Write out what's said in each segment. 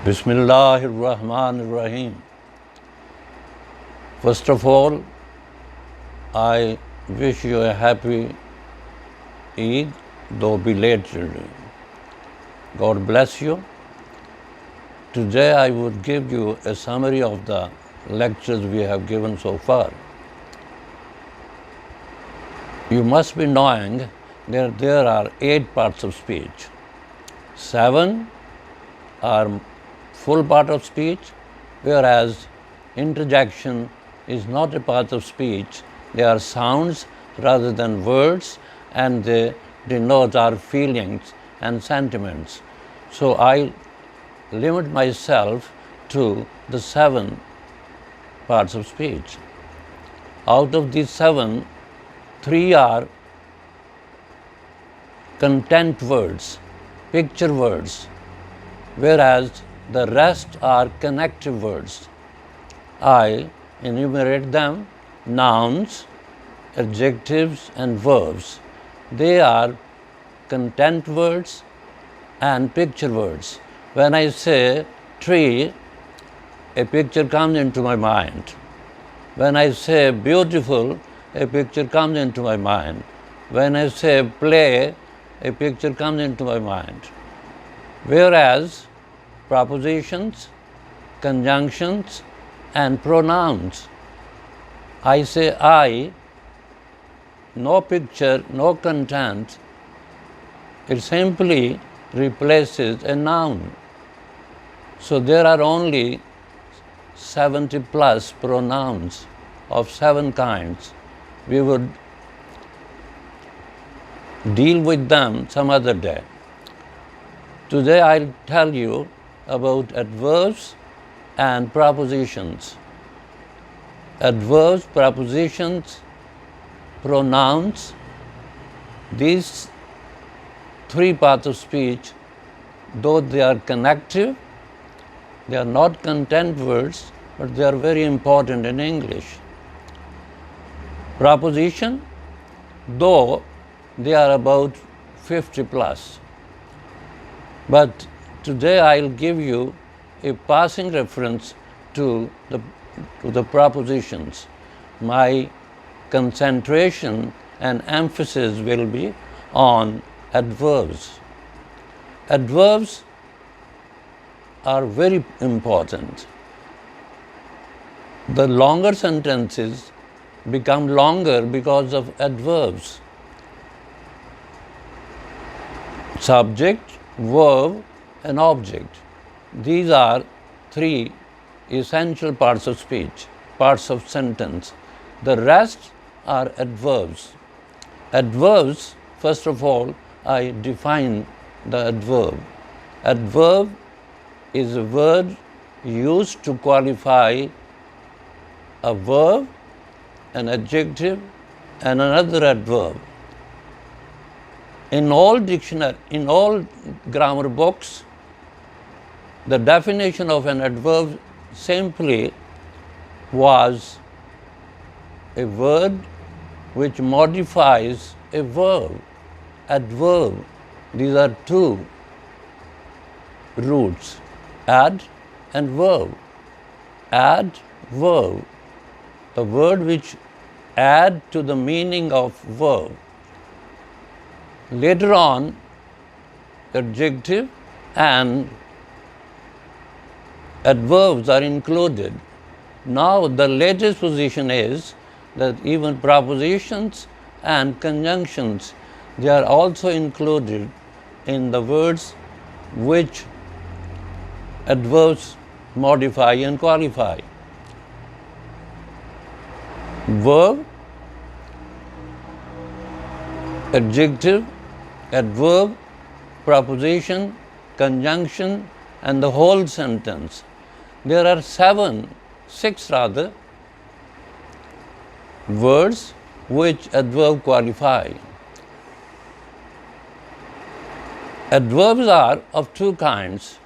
Bismillahir Rahmanir Rahim. First of all, I wish you a happy Eid, though belated. God bless you. Today I would give you a summary of the lectures we have given so far. You must be knowing that there are 8 parts of speech. 7 are full part of speech, whereas interjection is not a part of speech. They are sounds rather than words, and they denote our feelings and sentiments. So I limit myself to the 7 parts of speech. Out of these 7, 3 are content words, picture words, whereas the rest are connective words. I enumerate them: nouns, adjectives, and verbs. They are content words and picture words. When I say tree, a picture comes into my mind. When I say beautiful, a picture comes into my mind. When I say play, a picture comes into my mind. Whereas propositions, conjunctions, and pronouns, I say I, no picture, no content, it simply replaces a noun. So there are only 70 plus pronouns of 7 kinds. We would deal with them some other day. Today I'll tell you about adverbs and propositions. Adverbs, propositions, pronouns, these 3 parts of speech, though they are connective, they are not content words, but they are very important in English. Proposition, though they are about 50 plus. But today I'll give you a passing reference to the propositions. My concentration and emphasis will be on adverbs. Adverbs are very important. The longer sentences become longer because of adverbs. Subject, verb, and object. These are 3 essential parts of speech, parts of sentence. The rest are adverbs. Adverbs, first of all, I define the adverb. Adverb is a word used to qualify a verb, an adjective, and another adverb. In all grammar books, the definition of an adverb simply was a word which modifies a verb. Adverb, these are 2 roots, add and verb. Add, verb, the word which add to the meaning of verb. Later on, adjective and adverbs are included. Now the latest position is that even propositions and conjunctions, they are also included in the words which adverbs modify and qualify. Verb, adjective, adverb, proposition, conjunction, and the whole sentence. There are 6 words which adverb qualify. Adverbs are of 2 kinds.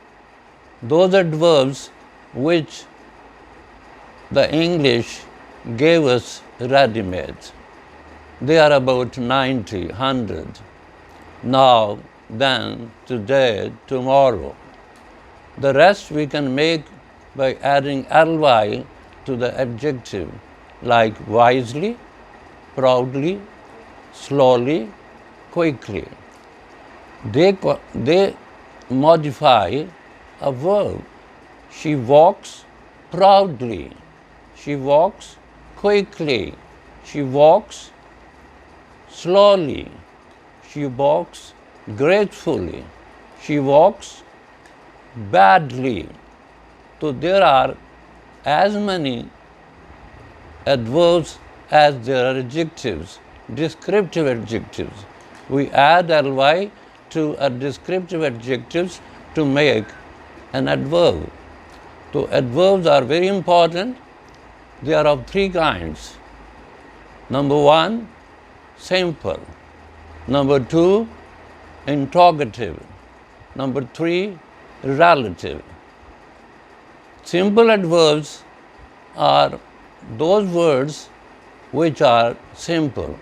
Those adverbs which the English gave us ready-made. They are about 90, 100. Now, then, today, tomorrow. The rest we can make by adding ly to the adjective, like wisely, proudly, slowly, quickly. They modify a verb. She walks proudly. She walks quickly. She walks slowly. She walks gracefully. She walks badly. So there are as many adverbs as there are adjectives, descriptive adjectives. We add ly to a descriptive adjectives to make an adverb. So adverbs are very important. They are of three kinds. Number one, simple. Number two, interrogative. Number three, relative. Simple adverbs are those words which are simple.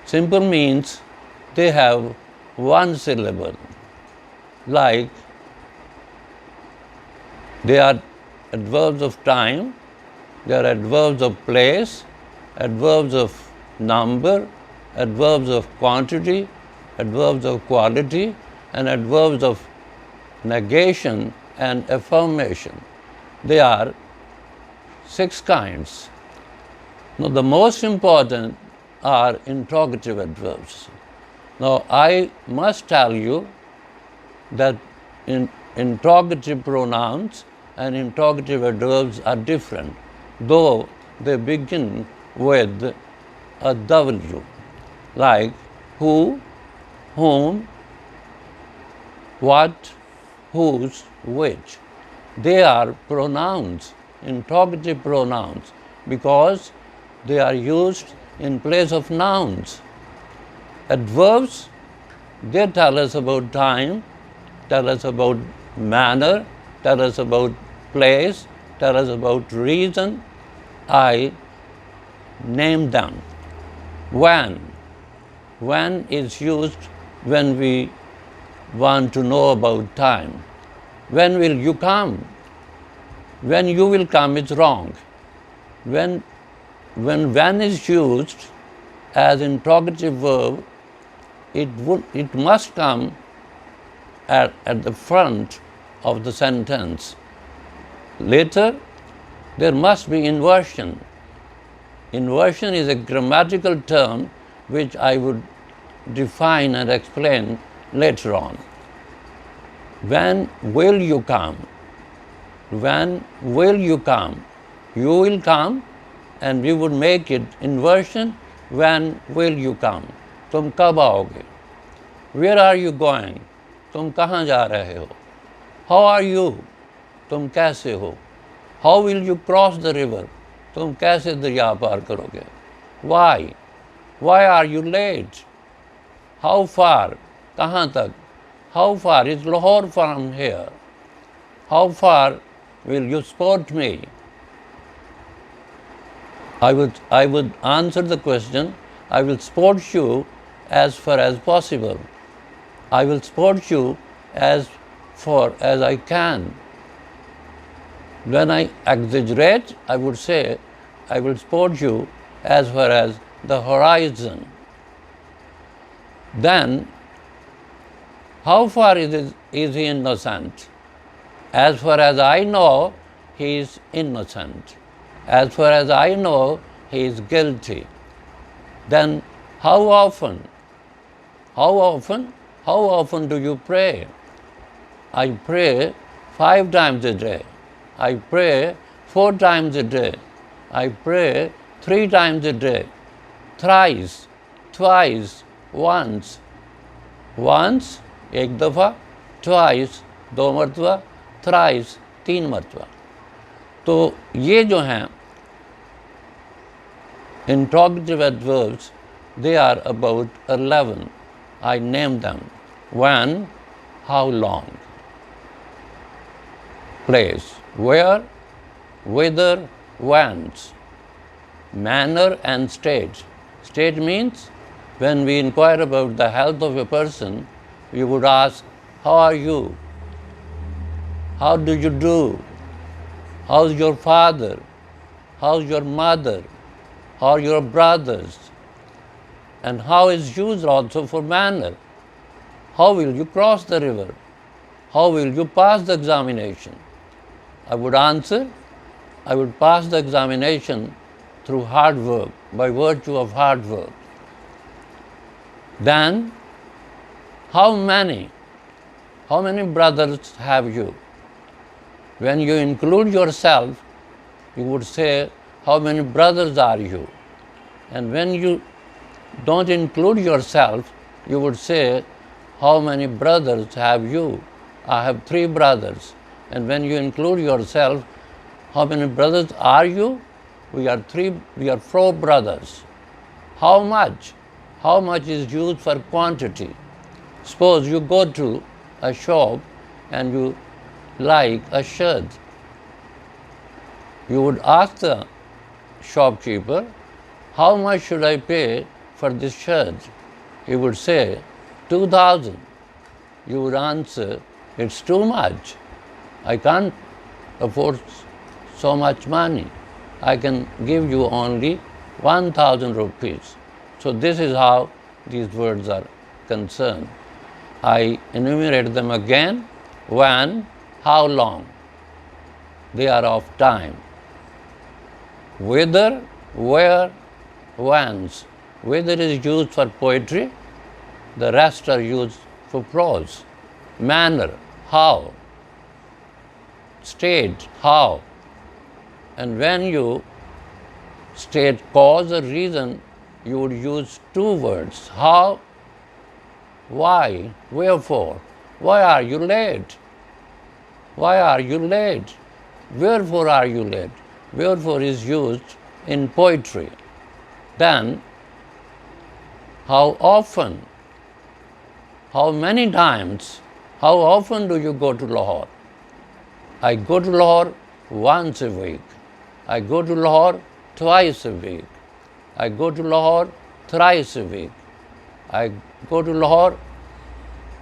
Simple means they have one syllable, like they are adverbs of time, they are adverbs of place, adverbs of number, adverbs of quantity, adverbs of quality, and adverbs of negation and affirmation. They are 6 kinds. Now, the most important are interrogative adverbs. Now, I must tell you that interrogative pronouns and interrogative adverbs are different, though they begin with a W, like who, whom, what, whose, which. They are pronouns, interrogative pronouns, because they are used in place of nouns. Adverbs, they tell us about time, tell us about manner, tell us about place, tell us about reason. I name them. When is used when we want to know about time. When will you come? When you will come is wrong. When is used as interrogative verb, it must come at the front of the sentence. Later, there must be inversion. Inversion is a grammatical term which I would define and explain later on. When will you come? When will you come? You will come, and we would make it inversion. When will you come? तुम कब आओगे? Where are you going? तुम कहाँ जा रहे हो? How are you? तुम कैसे हो? How will you cross the river? तुम कैसे दरिया पार करोगे? Why? Why are you late? How far? कहाँ तक? How far is Lahore from here? How far will you support me? I would answer the question, I will support you as far as possible. I will support you as far as I can. When I exaggerate, I would say, I will support you as far as the horizon. Then, how far is he innocent? As far as I know, he is innocent. As far as I know, he is guilty. Then, how often? How often do you pray? I pray 5 times a day. I pray 4 times a day. I pray 3 times a day. Thrice, twice, once. Once, एक दफ़ा, twice, 2 मरतबा, thrice, 3 मरतबा. तो ये जो हैं interrogative adverbs, they are about 11. I name them. When, how long. Place, where, whither, whence. Manner and state. State means when we inquire about the health of a person, we would ask, how are you? How do you do? How's your father? How's your mother? How are your brothers? And how is used also for manner. How will you cross the river? How will you pass the examination? I would answer, I would pass the examination through hard work, by virtue of hard work. Then, how many brothers have you? When you include yourself, you would say, how many brothers are you? And when you don't include yourself, you would say, how many brothers have you? I have 3 brothers. And when you include yourself, how many brothers are you? We are 4 brothers. How much? How much is used for quantity? Suppose you go to a shop and you like a shirt. You would ask the shopkeeper, how much should I pay for this shirt? He would say, 2,000. You would answer, it's too much. I can't afford so much money. I can give you only 1,000 rupees. So this is how these words are concerned. I enumerate them again. When, how long. They are of time. Whither, where, whence. Whither is used for poetry. The rest are used for prose. Manner, how. State, how. And when you state cause or reason, you would use 2 words. How, why, wherefore. Why are you late? Why are you late? Wherefore are you late? Wherefore is used in poetry. Then, how often? How many times? How often do you go to Lahore? I go to Lahore once a week. I go to Lahore twice a week. I go to Lahore thrice a week. I go to Lahore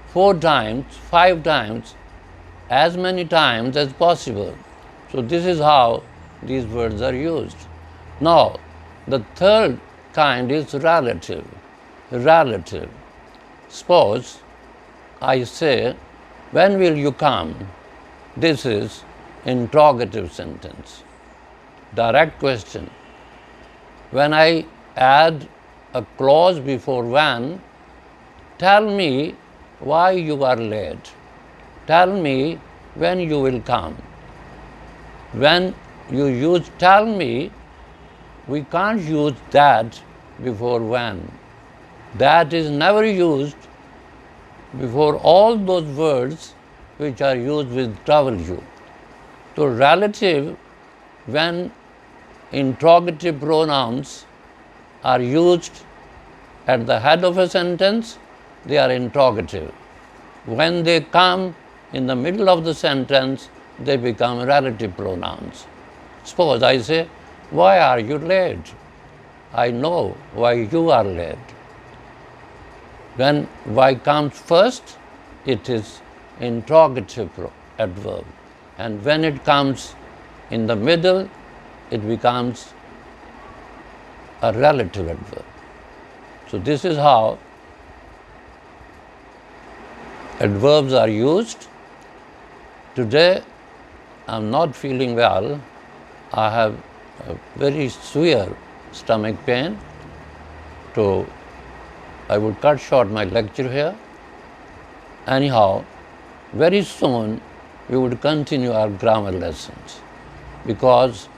4 times, 5 times, as many times as possible. So this is how these words are used. Now, the third kind is relative. Relative. Suppose I say, when will you come? This is interrogative sentence. Direct question. When I add a clause before when, tell me why you are late. Tell me when you will come. When you use tell me, we can't use that before when. That is never used before all those words which are used with W. So relative, when interrogative pronouns are used at the head of a sentence, they are interrogative. When they come in the middle of the sentence, they become relative pronouns. Suppose I say, why are you late? I know why you are late. When why comes first, it is interrogative adverb. And when it comes in the middle, it becomes a relative adverb. So this is how adverbs are used. Today, I'm not feeling well. I have a very severe stomach pain. So I would cut short my lecture here. Anyhow, very soon we would continue our grammar lessons because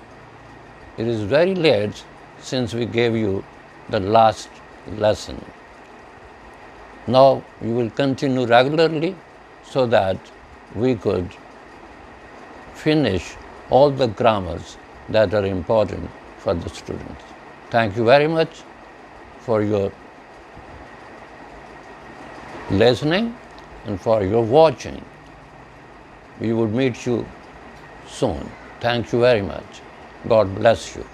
it is very late since we gave you the last lesson. Now we will continue regularly so that we could finish all the grammars that are important for the students. Thank you very much for your listening and for your watching. We would meet you soon. Thank you very much. God bless you.